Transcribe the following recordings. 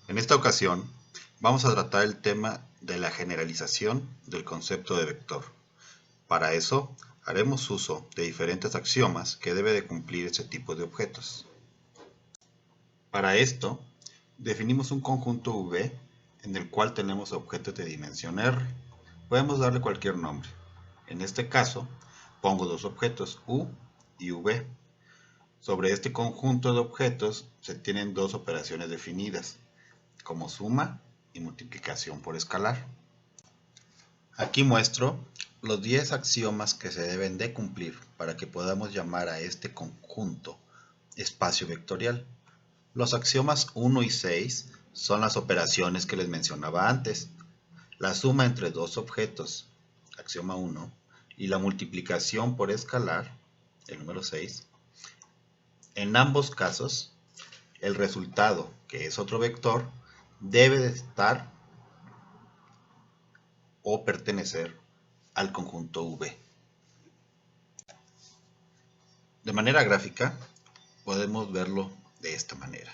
En esta ocasión vamos a tratar el tema de la generalización del concepto de vector. Para eso haremos uso de diferentes axiomas que debe de cumplir este tipo de objetos. Para esto definimos un conjunto V en el cual tenemos objetos de dimensión R. Podemos darle cualquier nombre. En este caso pongo dos objetos U y V. Sobre este conjunto de objetos se tienen dos operaciones definidas, como suma y multiplicación por escalar. Aquí muestro los 10 axiomas que se deben de cumplir para que podamos llamar a este conjunto espacio vectorial. Los axiomas 1 y 6 son las operaciones que les mencionaba antes. La suma entre dos objetos, axioma 1, y la multiplicación por escalar, el número 6. En ambos casos, el resultado, que es otro vector, debe de estar o pertenecer al conjunto V. De manera gráfica, podemos verlo de esta manera.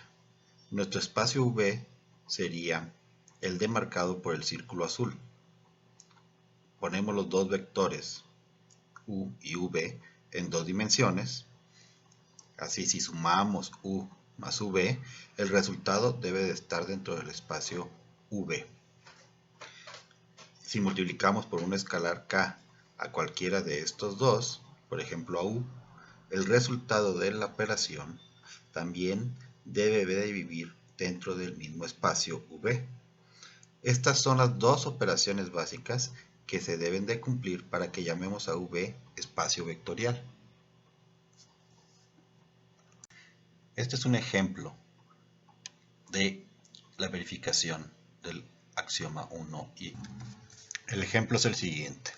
Nuestro espacio V sería el demarcado por el círculo azul. Ponemos los dos vectores U y V en dos dimensiones. Así, si sumamos U más V, el resultado debe de estar dentro del espacio V. Si multiplicamos por un escalar K a cualquiera de estos dos, por ejemplo a U, el resultado de la operación también debe de vivir dentro del mismo espacio V. Estas son las dos operaciones básicas que se deben de cumplir para que llamemos a V espacio vectorial. Este es un ejemplo de la verificación del axioma 1 y el ejemplo es el siguiente.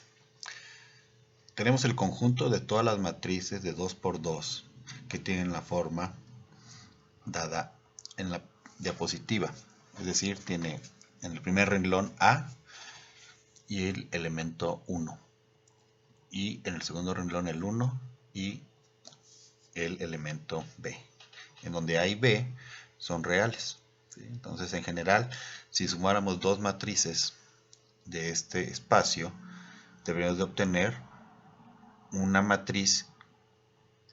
Tenemos el conjunto de todas las matrices de 2 por 2 que tienen la forma dada en la diapositiva. Es decir, tiene en el primer renglón A y el elemento 1. Y en el segundo renglón el 1 y el elemento B. En donde A y B son reales. ¿Sí? Entonces, en general, si sumáramos dos matrices de este espacio, deberíamos de obtener una matriz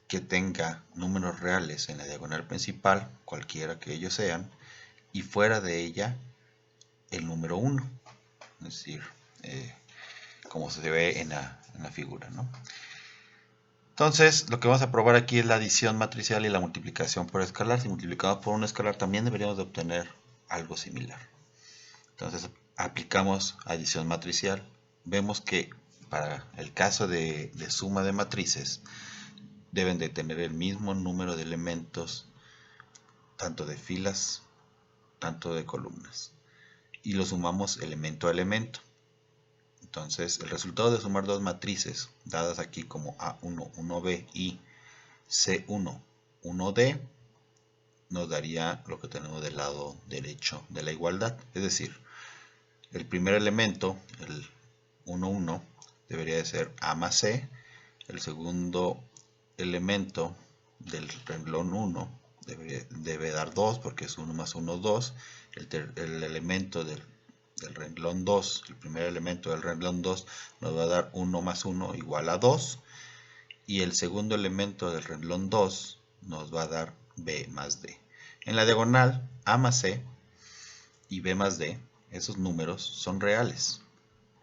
que tenga números reales en la diagonal principal, cualquiera que ellos sean, y fuera de ella el número 1, es decir, como se ve en la figura, ¿no? Entonces, lo que vamos a probar aquí es la adición matricial y la multiplicación por escalar. Si multiplicamos por un escalar, también deberíamos de obtener algo similar. Entonces, aplicamos adición matricial. Vemos que para el caso de suma de matrices, deben de tener el mismo número de elementos, tanto de filas, tanto de columnas. Y lo sumamos elemento a elemento. Entonces, el resultado de sumar dos matrices, dadas aquí como A1, 1B y C1, 1D, nos daría lo que tenemos del lado derecho de la igualdad. Es decir, el primer elemento, el 1, 1, debería de ser A más C. El segundo elemento del renglón 1 debe dar 2 porque es 1 más 1, 2. El elemento del renglón 2, el primer elemento del renglón 2 nos va a dar 1 más 1 igual a 2. Y el segundo elemento del renglón 2 nos va a dar B más D. En la diagonal, A más C y B más D, esos números son reales.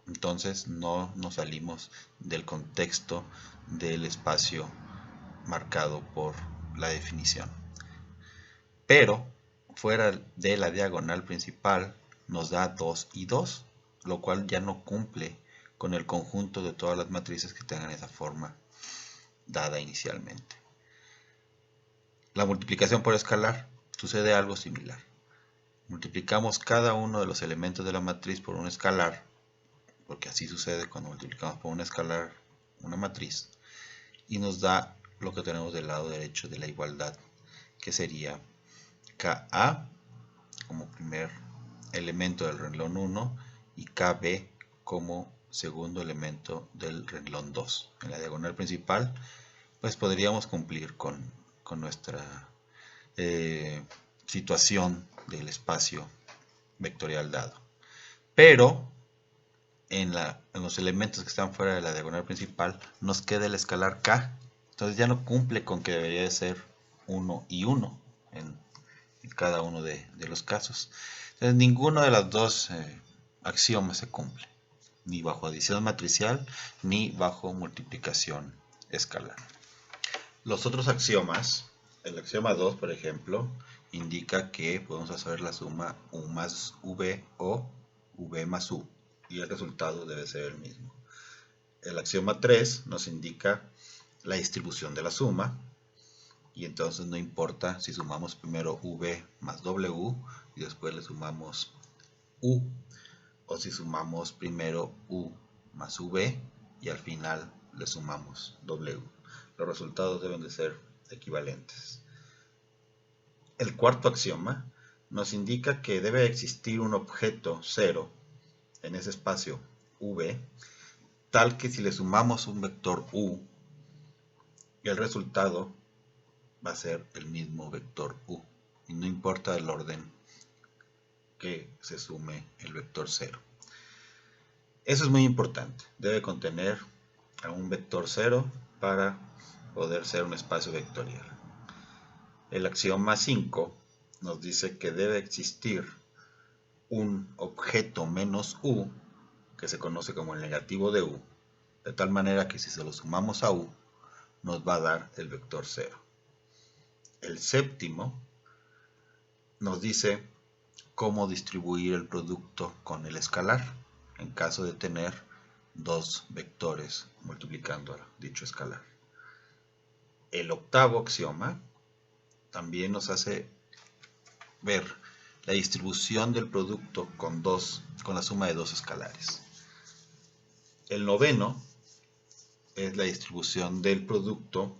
Entonces no nos salimos del contexto del espacio marcado por la definición. Pero fuera de la diagonal principal nos da 2 y 2, lo cual ya no cumple con el conjunto de todas las matrices que tengan esa forma dada inicialmente. La multiplicación por escalar sucede algo similar. Multiplicamos cada uno de los elementos de la matriz por un escalar, porque así sucede cuando multiplicamos por un escalar una matriz, y nos da lo que tenemos del lado derecho de la igualdad, que sería KA como primer elemento del renglón 1 y KB como segundo elemento del renglón 2. En la diagonal principal, pues podríamos cumplir con nuestra situación del espacio vectorial dado. Pero en los elementos que están fuera de la diagonal principal nos queda el escalar k. Entonces ya no cumple con que debería de ser 1 y 1 en cada uno de los casos. Entonces ninguno de los dos axiomas se cumple, ni bajo adición matricial ni bajo multiplicación escalar. Los otros axiomas, el axioma 2 por ejemplo, indica que podemos hacer la suma u más v o v más u, y el resultado debe ser el mismo. El axioma 3 nos indica la distribución de la suma, y entonces no importa si sumamos primero v más w y después le sumamos u, o si sumamos primero u más v y al final le sumamos w. Los resultados deben de ser equivalentes. El cuarto axioma nos indica que debe existir un objeto 0 en ese espacio v, tal que si le sumamos un vector u, el resultado va a ser el mismo vector u, y no importa el orden que se sume el vector 0. Eso es muy importante, debe contener a un vector 0 para poder ser un espacio vectorial. El axioma 5 nos dice que debe existir un objeto menos u, que se conoce como el negativo de u, de tal manera que si se lo sumamos a u, nos va a dar el vector 0. El séptimo nos dice cómo distribuir el producto con el escalar, en caso de tener dos vectores multiplicando a dicho escalar. El octavo axioma también nos hace ver la distribución del producto con la suma de dos escalares. El noveno es la distribución del producto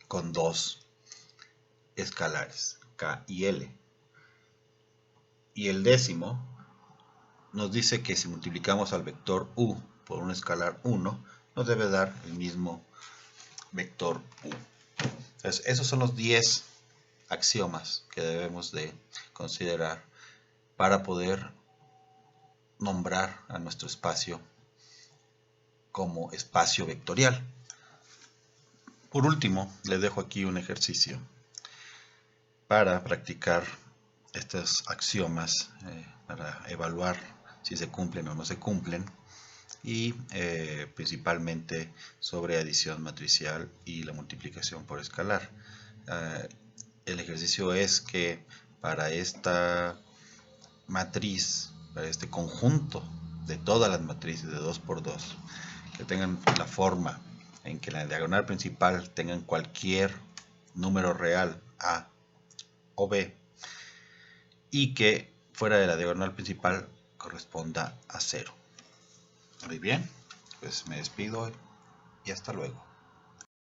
con dos escalares, k y l. Y el décimo nos dice que si multiplicamos al vector u por un escalar 1, nos debe dar el mismo vector u. Entonces, esos son los 10 axiomas que debemos de considerar para poder nombrar a nuestro espacio como espacio vectorial. Por último, les dejo aquí un ejercicio para practicar estos axiomas, para evaluar si se cumplen o no se cumplen, y principalmente sobre adición matricial y la multiplicación por escalar. El ejercicio es que para esta matriz, para este conjunto de todas las matrices de 2 por 2, que tengan la forma en que la diagonal principal tengan cualquier número real a o b, y que fuera de la diagonal principal corresponda a 0. Muy bien, pues me despido y hasta luego.